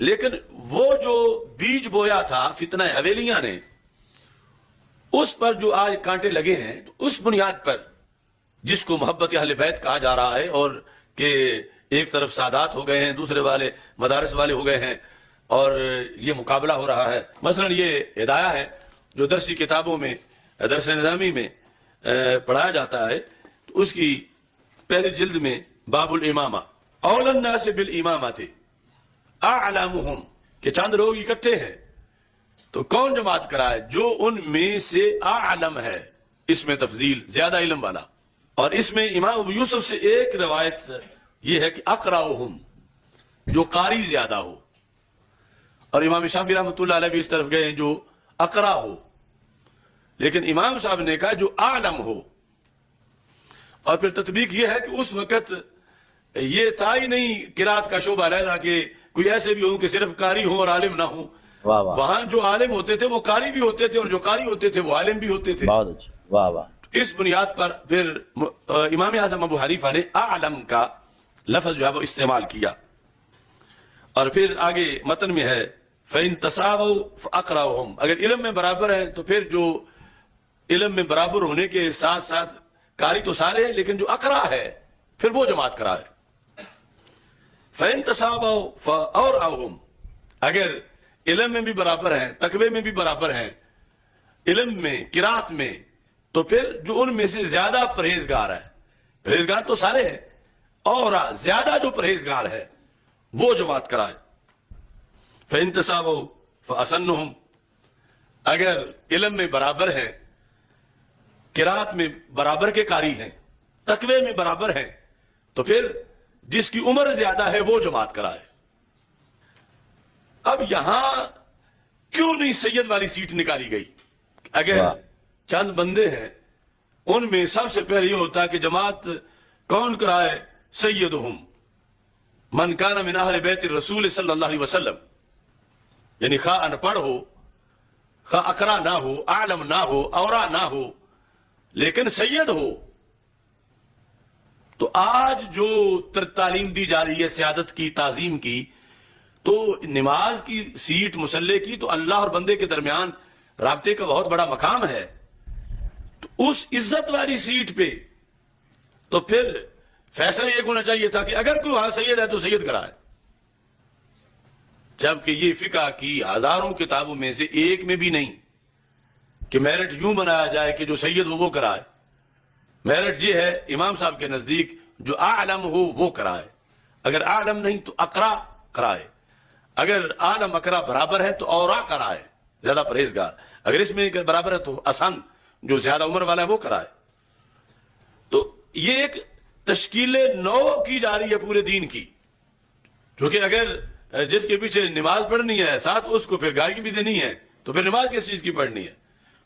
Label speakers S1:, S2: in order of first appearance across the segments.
S1: لیکن وہ جو بیج بویا تھا فتنہ حویلیاں نے، اس پر جو آج کانٹے لگے ہیں، تو اس بنیاد پر جس کو محبت اہل بیت کہا جا رہا ہے، اور کہ ایک طرف سادات ہو گئے ہیں، دوسرے والے مدارس والے ہو گئے ہیں، اور یہ مقابلہ ہو رہا ہے. مثلا یہ ہدایہ ہے جو درسی کتابوں میں، درس نظامی میں پڑھایا جاتا ہے، تو اس کی پہلی جلد میں باب الامامہ، اول الناس بالامامۃ اعلمهم، کہ چند لوگ اکٹھے ہیں تو کون جماعت کرائے؟ جو ان میں سے اعلم ہے، اس میں تفضیل، زیادہ علم والا. اور اس میں امام ابو یوسف سے ایک روایت یہ ہے کہ اقرأہم، جو قاری زیادہ ہو. اور امام شافعی رحمۃ اللہ علیہ بھی اس طرف گئے ہیں جو اقرا ہو، لیکن امام صاحب نے کہا جو عالم ہو. اور پھر تطبیق یہ ہے کہ اس وقت یہ تھا ہی نہیں قرات کا شعبہ علیحدہ کہ کوئی ایسے بھی ہوں کہ صرف قاری ہوں اور عالم نہ ہوں.
S2: واہ واہ،
S1: وہاں جو عالم ہوتے تھے وہ قاری بھی ہوتے تھے، اور جو قاری ہوتے تھے وہ عالم بھی ہوتے تھے.
S2: بہت اچھا، واہ واہ.
S1: اس بنیاد پر پھر امام اعظم ابو حنیفہ نے اعلم کا لفظ جو ہے وہ استعمال کیا. اور پھر آگے متن میں ہے فَإِن تَسَاوَوْا فَأَقْرَأُهُمْ، اگر علم میں برابر ہیں تو پھر جو علم میں برابر ہونے کے ساتھ ساتھ قاری تو سارے ہیں، لیکن جو اقرا ہے پھر وہ جماعت کرائے. فَإِن تَسَاوَوْا فَأَوْرَأُهُمْ، اگر علم میں بھی برابر ہیں، تقوی میں بھی برابر ہیں، علم میں، قرات میں، تو پھر جو ان میں سے زیادہ پرہیزگار ہے، پرہیزگار تو سارے ہیں، اور زیادہ جو پرہیزگار ہے وہ جماعت کرائے. فَإِن تَسَاوَوْا فَأَسَنُّهُمْ، اگر علم میں برابر ہیں، قرات میں برابر کے قاری ہیں، تقوی میں برابر ہیں، تو پھر جس کی عمر زیادہ ہے وہ جماعت کرائے. اب یہاں کیوں نہیں سید والی سیٹ نکالی گئی؟ اگر چند بندے ہیں، ان میں سب سے پہلے یہ ہوتا ہے کہ جماعت کون کرائے؟ سیدہم من کان من اہل بیت الرسول صلی اللہ علیہ وسلم، یعنی خواہ ان پڑھ ہو، خواہ اقرا نہ ہو، عالم نہ ہو، اورا نہ ہو، لیکن سید ہو. تو آج جو تعلیم دی جا رہی ہے سیادت کی، تعظیم کی، تو نماز کی سیٹ، مصلی کی، تو اللہ اور بندے کے درمیان رابطے کا بہت بڑا مقام ہے. تو اس عزت والی سیٹ پہ تو پھر فیصلہ یہ ہونا چاہیے تھا کہ اگر کوئی وہاں سید ہے تو سید کرائے. جبکہ یہ فقہ کی ہزاروں کتابوں میں سے ایک میں بھی نہیں کہ میرٹ یوں بنایا جائے کہ جو سید ہو وہ کرائے. میرٹ یہ ہے امام صاحب کے نزدیک جو اعلم ہو وہ کرائے، اگر اعلم نہیں تو اقرا کرائے، اگر عالم اقرا برابر ہے تو اورا کرائے، زیادہ پرہیزگار، اگر اس میں برابر ہے تو اسن جو زیادہ عمر والا ہے وہ کرائے. تو یہ ایک تشکیل نو کی جا رہی ہے پورے دین کی، کیونکہ اگر جس کے پیچھے نماز پڑھنی ہے ساتھ اس کو پھر گائے بھی دینی ہے، تو پھر نماز کس چیز کی پڑھنی ہے؟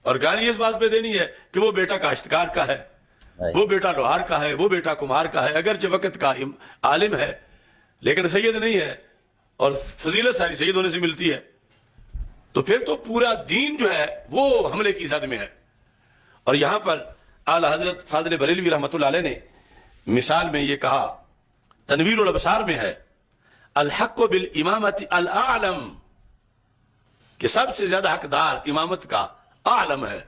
S1: اور گالی اس بات پہ دینی ہے کہ وہ بیٹا کاشتکار کا ہے، وہ بیٹا لوہار کا ہے، وہ بیٹا کمہار کا ہے، اگرچہ وقت کا عالم ہے لیکن سید نہیں ہے، اور فضیلت ساری سید ہونے سے ملتی ہے. تو پھر تو پورا دین جو ہے وہ حملے کی زد میں ہے. اور یہاں پر اعلی حضرت فاضل بریلوی رحمۃ اللہ علیہ نے مثال میں یہ کہا، تنویر الابصار میں ہے، الحق بالامامت الاعلم، کہ سب سے زیادہ حقدار امامت کا عالم ہے.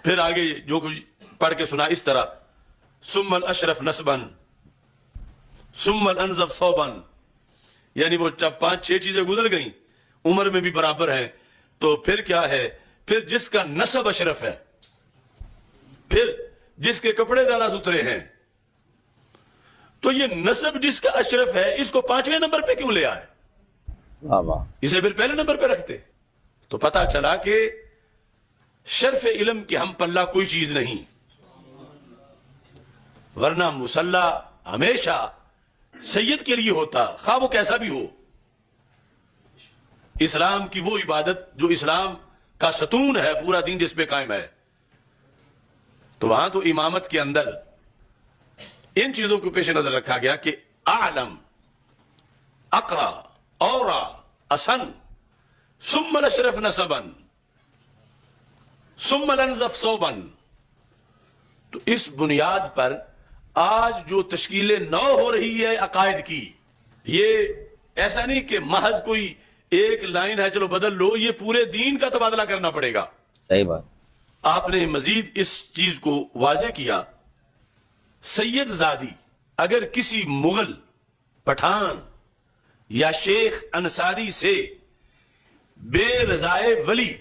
S1: پھر آگے جو کچھ پڑھ کے سنا اس طرح، ثم الاشرف نسبا ثم الانظف صوبا، یعنی وہ جب 5-6 چیزیں گزر گئیں، عمر میں بھی برابر ہیں، تو پھر کیا ہے؟ پھر جس کا نسب اشرف ہے، پھر جس کے کپڑے زیادہ ستھرے ہیں. تو یہ نسب جس کا اشرف ہے اس کو 5ویں نمبر پہ کیوں لے آئے؟
S2: واہ واہ.
S1: اسے پھر پہلے نمبر پہ رکھتے. تو پتا چلا کہ شرف علم کی ہم پلہ کوئی چیز نہیں، ورنہ مصلی ہمیشہ سید کے لیے ہوتا، خواہ وہ کیسا بھی ہو. اسلام کی وہ عبادت جو اسلام کا ستون ہے، پورا دین جس پہ قائم ہے. تو وہاں تو امامت کے اندر ان چیزوں کو پیش نظر رکھا گیا کہ اعلم، اقرا، اورا، اسن، ثم الاشرف نسبا ثم الانظف صوبا. تو اس بنیاد پر آج جو تشکیل نو ہو رہی ہے عقائد کی، یہ ایسا نہیں کہ محض کوئی ایک لائن ہے چلو بدل لو, یہ پورے دین کا تبادلہ کرنا پڑے گا.
S2: صحیح بات.
S1: آپ نے مزید اس چیز کو واضح کیا, سید زادی اگر کسی مغل, پٹھان یا شیخ انصاری سے بے رضائے ولی,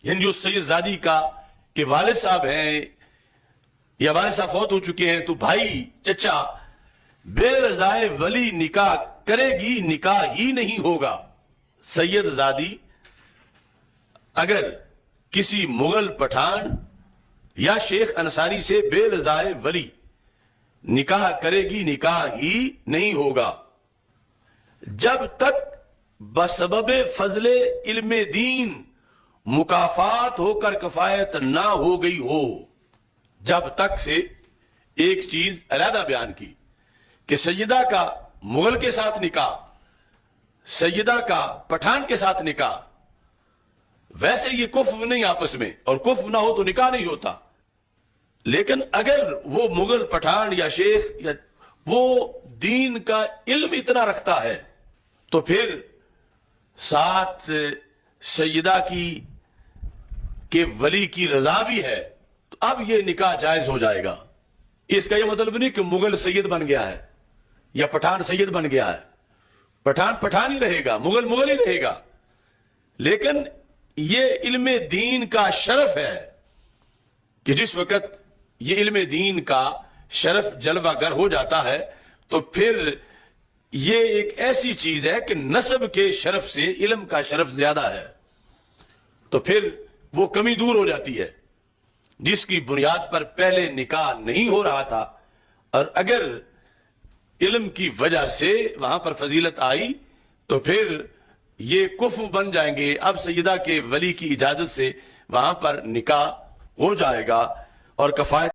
S1: یعنی جو سید زادی کا کہ والد صاحب ہیں یا والد صاحب فوت ہو چکے ہیں تو بھائی چچا بے رضائے ولی نکاح کرے گی, نکاح ہی نہیں ہوگا. سید زادی اگر کسی مغل, پٹھان یا شیخ انصاری سے بے رضائے ولی نکاح کرے گی, نکاح ہی نہیں ہوگا جب تک بسبب فضل علم دین مکافات ہو کر کفایت نہ ہو گئی ہو. جب تک سے ایک چیز علیحدہ بیان کی کہ سیدہ کا مغل کے ساتھ نکاح, سیدہ کا پٹھان کے ساتھ نکاح, ویسے یہ کفر نہیں آپس میں, اور کفر نہ ہو تو نکاح نہیں ہوتا. لیکن اگر وہ مغل, پٹھان یا شیخ یا وہ دین کا علم اتنا رکھتا ہے تو پھر ساتھ سیدہ کی کہ ولی کی رضا بھی ہے, تو اب یہ نکاح جائز ہو جائے گا. اس کا یہ مطلب نہیں کہ مغل سید بن گیا ہے یا پٹھان سید بن گیا ہے. پٹھان پٹھان ہی رہے گا, مغل مغل ہی رہے گا. لیکن یہ علم دین کا شرف ہے کہ جس وقت یہ علم دین کا شرف جلوہ گر ہو جاتا ہے تو پھر یہ ایک ایسی چیز ہے کہ نسب کے شرف سے علم کا شرف زیادہ ہے, تو پھر وہ کمی دور ہو جاتی ہے جس کی بنیاد پر پہلے نکاح نہیں ہو رہا تھا. اور اگر علم کی وجہ سے وہاں پر فضیلت آئی تو پھر یہ کفو بن جائیں گے. اب سیدہ کے ولی کی اجازت سے وہاں پر نکاح ہو جائے گا اور کفایت